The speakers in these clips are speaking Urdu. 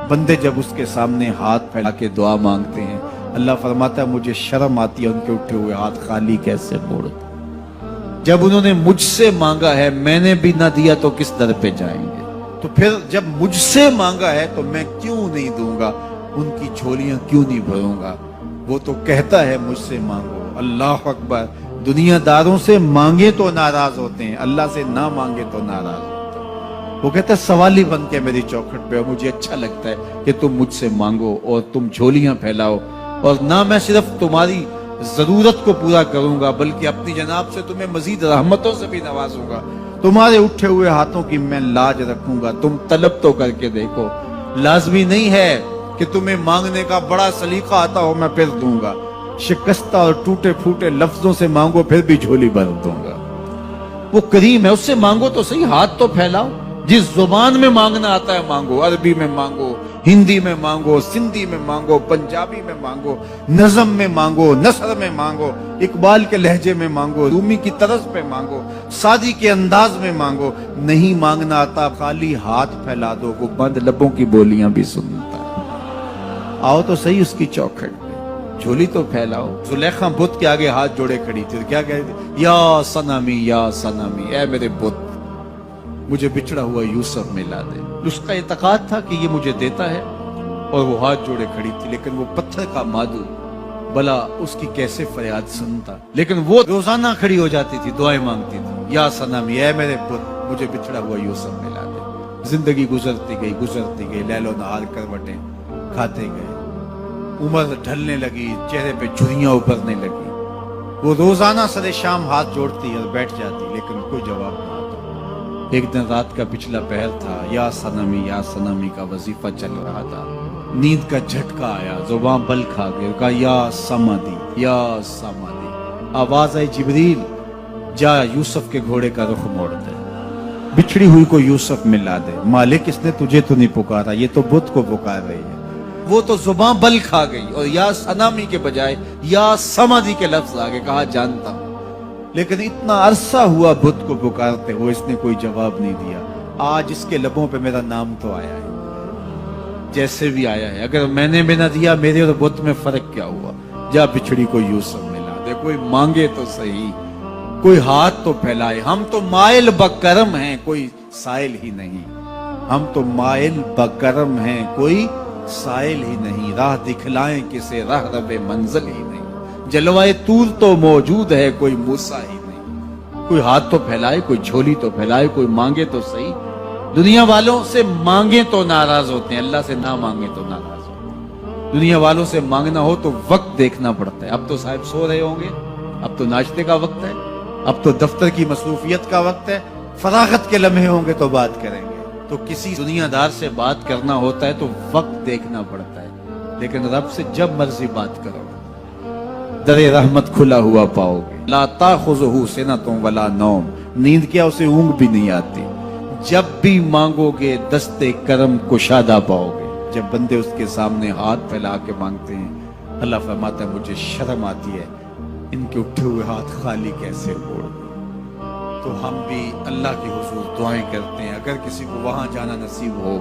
بندے جب اس کے سامنے ہاتھ پھیلا کے دعا مانگتے ہیں، اللہ فرماتا ہے مجھے شرم آتی ہے ان کے اٹھے ہوئے ہاتھ خالی کیسے موڑ دوں۔ جب انہوں نے مجھ سے مانگا ہے، میں نے بھی نہ دیا تو کس در پہ جائیں گے؟ تو پھر جب مجھ سے مانگا ہے تو میں کیوں نہیں دوں گا، ان کی جھولیاں کیوں نہیں بھروں گا؟ وہ تو کہتا ہے مجھ سے مانگو۔ اللہ اکبر! دنیا داروں سے مانگے تو ناراض ہوتے ہیں، اللہ سے نہ مانگے تو ناراض ہوتے ہیں۔ وہ کہتا ہے سوالی بن کے میری چوکھٹ پہ، اور مجھے اچھا لگتا ہے کہ تم مجھ سے مانگو اور تم جھولیاں پھیلاؤ، اور نہ میں صرف تمہاری ضرورت کو پورا کروں گا بلکہ اپنی جناب سے تمہیں مزید رحمتوں سے بھی نوازوں گا۔ تمہارے اٹھے ہوئے ہاتھوں کی میں لاج رکھوں گا، تم طلب تو کر کے دیکھو۔ لازمی نہیں ہے کہ تمہیں مانگنے کا بڑا سلیقہ آتا ہو میں پھر دوں گا، شکستہ اور ٹوٹے پھوٹے لفظوں سے مانگو پھر بھی جھولی بھر دوں گا۔ وہ کریم ہے، اس سے مانگو تو صحیح، ہاتھ تو پھیلاؤ۔ جس زبان میں مانگنا آتا ہے مانگو، عربی میں مانگو، ہندی میں مانگو، سندھی میں مانگو، پنجابی میں مانگو، نظم میں مانگو، نثر میں مانگو، اقبال کے لہجے میں مانگو، رومی کی طرز پہ مانگو، سعدی کے انداز میں مانگو۔ نہیں مانگنا آتا خالی ہاتھ پھیلا دو، وہ بند لبوں کی بولیاں بھی سنتا ہے۔ آؤ تو صحیح اس کی چوکھٹ پہ، جھولی تو پھیلاؤ۔ زلیخا بت کے آگے ہاتھ جوڑے کھڑی تھی، کیا کہتی؟ یا صنمی یا صنمی، اے میرے بت مجھے بچھڑا ہوا یوسف ملا دے۔ اس کا اعتقاد تھا کہ یہ مجھے دیتا ہے، اور وہ ہاتھ جوڑے کھڑی تھی، لیکن وہ پتھر کا مادو بلا اس کی کیسے فریاد سنتا۔ لیکن وہ روزانہ کھڑی ہو جاتی تھی، دعائیں مانگتی تھی، یا صنمی اے میرے بت مجھے بچھڑا ہوا یوسف ملا دے۔ زندگی گزرتی گئی، لیل و نہار کروٹیں کھاتے گئے، عمر ڈھلنے لگی، چہرے پہ جھریاں ابھرنے لگی۔ وہ روزانہ سر شام ہاتھ جوڑتی اور بیٹھ جاتی، لیکن کوئی جواب نہ آتا۔ ایک دن رات کا پچھلا پہر تھا، یا صنمی کا وظیفہ چل رہا تھا، نیند کا جھٹکا آیا، زباں بل کھا گئی، کہا یا سمادی یا سمادی۔ آواز آئی جبریل جا یوسف کے گھوڑے کا رخ موڑ دے، بچھڑی ہوئی کو یوسف ملا دے۔ مالک اس نے تجھے تو نہیں پکارا، یہ تو بت کو پکار رہی ہے۔ وہ تو زباں بل کھا گئی اور یا صنمی کے بجائے یا سمادی کے لفظ آگے، کہا جانتا ہوں۔ لیکن اتنا عرصہ ہوا بت کو پکارتے ہو، اس نے کوئی جواب نہیں دیا۔ آج اس کے لبوں پہ میرا نام تو آیا ہے، جیسے بھی آیا ہے۔ اگر میں نے بھی نہ دیا، میرے اور بت میں فرق کیا ہوا؟ جا بچھڑی کو یوسف ملا دے۔ کوئی مانگے تو صحیح، کوئی ہاتھ تو پھیلائے۔ ہم تو مائل بکرم ہیں، کوئی سائل ہی نہیں۔ ہم تو مائل بکرم ہیں، کوئی سائل ہی نہیں۔ راہ دکھلائیں کسے، راہ رب منزل ہی نہیں۔ جلوائے طور تو موجود ہے، کوئی موسیٰ ہی نہیں۔ کوئی ہاتھ تو پھیلائے، کوئی جھولی تو پھیلائے، کوئی مانگے تو صحیح۔ دنیا والوں سے مانگے تو ناراض ہوتے ہیں، اللہ سے نہ مانگے تو ناراض ہوتے ہیں۔ دنیا والوں سے مانگنا ہو تو وقت دیکھنا پڑتا ہے۔ اب تو صاحب سو رہے ہوں گے، اب تو ناشتے کا وقت ہے، اب تو دفتر کی مصروفیت کا وقت ہے، فراغت کے لمحے ہوں گے تو بات کریں گے۔ تو کسی دنیا دار سے بات کرنا ہوتا ہے تو وقت دیکھنا پڑتا ہے، لیکن رب سے جب مرضی بات کرو در رحمت کھلا ہوا پاؤ گے۔ لا تاخذہ سنۃ ولا نوم، نیند کیا اسے اونگ بھی نہیں آتی۔ جب بھی مانگو گے دستے کرم کشادہ پاؤ گے۔ جب بندے اس کے سامنے ہاتھ پھیلا کے مانگتے ہیں، اللہ فرماتا ہے مجھے شرم آتی ہے ان کے اٹھے ہوئے ہاتھ خالی کیسے موڑ دوں۔ تو ہم بھی اللہ کے حضور دعائیں کرتے ہیں، اگر کسی کو وہاں جانا نصیب ہو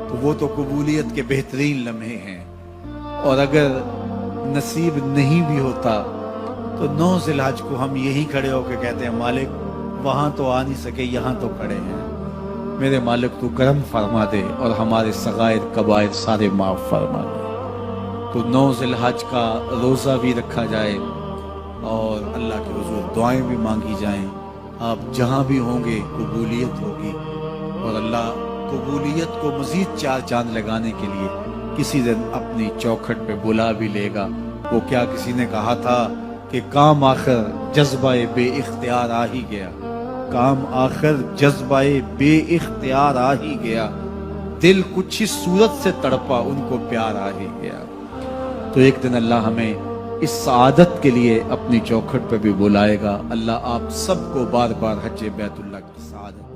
تو وہ تو قبولیت کے بہترین لمحے ہیں، اور اگر نصیب نہیں بھی ہوتا تو 9 ذی الحج کو ہم یہی کھڑے ہو کے کہتے ہیں مالک وہاں تو آ نہیں سکے، یہاں تو کھڑے ہیں، میرے مالک تو کرم فرما دے اور ہمارے صغائر کبائر سارے معاف فرما دے۔ تو 9 ذی الحج کا روزہ بھی رکھا جائے اور اللہ کے حضور دعائیں بھی مانگی جائیں۔ آپ جہاں بھی ہوں گے قبولیت ہوگی، اور اللہ قبولیت کو مزید 4 چاند لگانے کے لیے کسی دن اپنی چوکھٹ پہ بلا بھی لے گا۔ وہ کیا کسی نے کہا تھا کہ کام آخر جذبہ بے اختیار آ ہی گیا، کام آخر جذبہ بے اختیار آ ہی گیا، دل کچھ ہی صورت سے تڑپا ان کو پیار آ ہی گیا۔ تو ایک دن اللہ ہمیں اس سعادت کے لیے اپنی چوکھٹ پہ بھی بلائے گا۔ اللہ آپ سب کو بار بار حج بیت اللہ کی سعادت